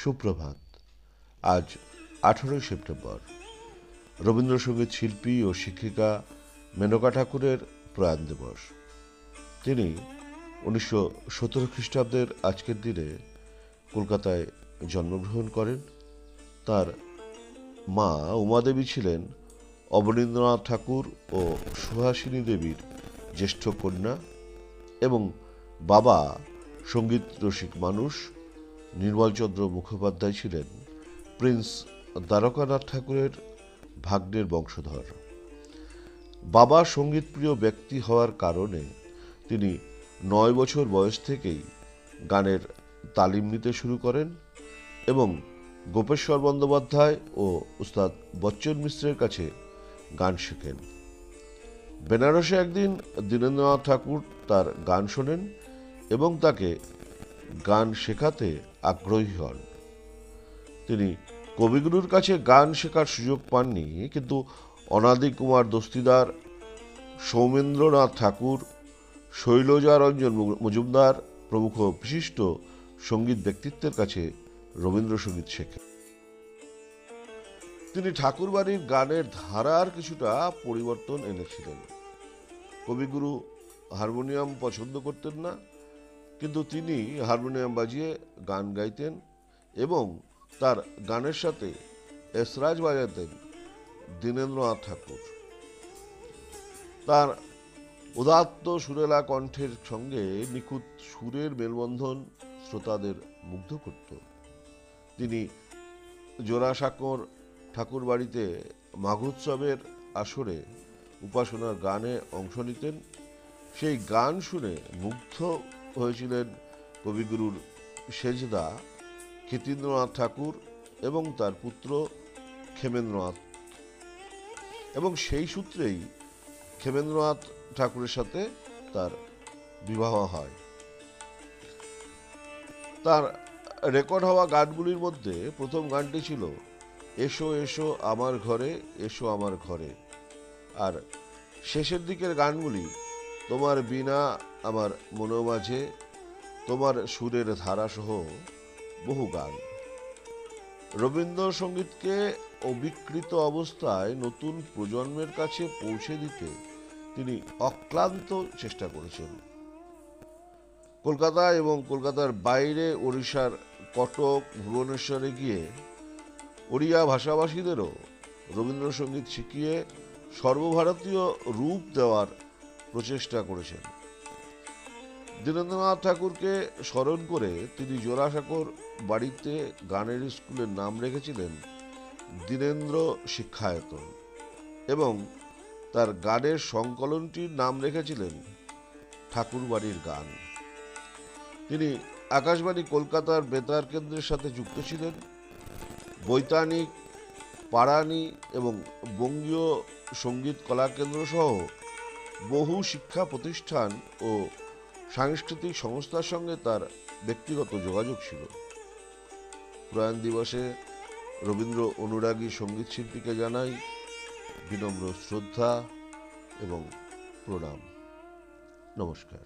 সুপ্রভাত। আজ 18 সেপ্টেম্বর রবীন্দ্রসঙ্গীত শিল্পী ও শিক্ষিকা মেনকা ঠাকুরের প্রয়াণ দিবস। তিনি 1917 খ্রিস্টাব্দের আজকের দিনে কলকাতায় জন্মগ্রহণ করেন। তার মা উমাদেবী ছিলেন অবনীন্দ্রনাথ ঠাকুর ও সুহাসিনী দেবীর জ্যেষ্ঠ কন্যা এবং বাবা সঙ্গীত রসিক মানুষ নির্মলচন্দ্র মুখোপাধ্যায় ছিলেন প্রিন্স দ্বারকানাথ ঠাকুরের ভাগ্নের বংশধর। বাবা সঙ্গীতপ্রিয় ব্যক্তি হওয়ার কারণে তিনি 9 বছর বয়স থেকেই গানের তালিম নিতে শুরু করেন এবং গোপেশ্বর বন্দ্যোপাধ্যায় ও উস্তাদ বচ্চন মিশ্রের কাছে গান শেখেন। বেনারসে একদিন দীনেন্দ্রনাথ ঠাকুর তার গান শোনেন এবং তাকে গান শেখাতে আগ্রহী হন। তিনি কবিগুরুর কাছে গান শেখার সুযোগ পাননি, কিন্তু অনাদি কুমার দস্তিদার, সৌমেন্দ্রনাথ ঠাকুর, শৈলজারঞ্জন মজুমদার প্রমুখ বিশিষ্ট সঙ্গীত ব্যক্তিত্বের কাছে রবীন্দ্রসঙ্গীত শেখেন। তিনি ঠাকুরবাড়ির গানের ধারার কিছুটা পরিবর্তন এনেছিলেন। কবিগুরু হারমোনিয়াম পছন্দ করতেন না, কিন্তু তিনি হারমোনিয়াম বাজিয়ে গান গাইতেন এবং তার গানের সাথে এসরাজ বাজাতেন দীনেন্দ্রনাথ ঠাকুর। তার উদাত্ত সুরেলা কণ্ঠের সঙ্গে নিখুঁত সুরের মেলবন্ধন শ্রোতাদের মুগ্ধ করত। তিনি জোড়াসাঁকোর ঠাকুর বাড়িতে মাঘোৎসবের আসরে উপাসনার গানে অংশ নিতেন। সেই গান শুনে মুগ্ধ হয়েছিলেন কবিগুরুর সেজদা ক্ষিতীন্দ্রনাথ ঠাকুর এবং তার পুত্র ক্ষেমেন্দ্রনাথ, এবং সেই সূত্রেই ক্ষেমেন্দ্রনাথ ঠাকুরের সাথে তার বিবাহ হয়। তার রেকর্ড হওয়া গানগুলির মধ্যে প্রথম গানটি ছিল এসো এসো আমার ঘরে, এসো আমার ঘরে, আর শেষের দিকের গানগুলি তোমার বিনা আমার মনোমাঝে, তোমার সুরের ধারাসহ বহু গান। রবীন্দ্রসঙ্গীতকে অবিকৃত অবস্থায় নতুন প্রজন্মের কাছে পৌঁছে দিতে তিনি অক্লান্ত চেষ্টা করেছেন। কলকাতা এবং কলকাতার বাইরে ওড়িশার কটক, ভুবনেশ্বরে গিয়ে ওড়িয়া ভাষাভাষীদেরও রবীন্দ্রসঙ্গীত শিখিয়ে সর্বভারতীয় রূপ দেওয়ার প্রচেষ্টা করেছেন। দীনেন্দ্রনাথ ঠাকুরকে স্মরণ করে তিনি জোড়াসাঁকোর বাড়িতে গানের স্কুলের নাম রেখেছিলেন দীনেন্দ্র শিক্ষায়তন এবং তার গানের সংকলনটির নাম রেখেছিলেন ঠাকুরবাড়ির গান। তিনি আকাশবাণী কলকাতার বেতার কেন্দ্রের সাথে যুক্ত ছিলেন। বৈতানিক, পারানি এবং বঙ্গীয় সঙ্গীত কলাকেন্দ্র সহ বহু শিক্ষা প্রতিষ্ঠান ও সাংস্কৃতিক সংস্থার সঙ্গে তার ব্যক্তিগত যোগাযোগ ছিল। প্রয়াণ দিবসে রবীন্দ্র অনুরাগী সঙ্গীত শিল্পীকে জানাই বিনম্র শ্রদ্ধা এবং প্রণাম। নমস্কার।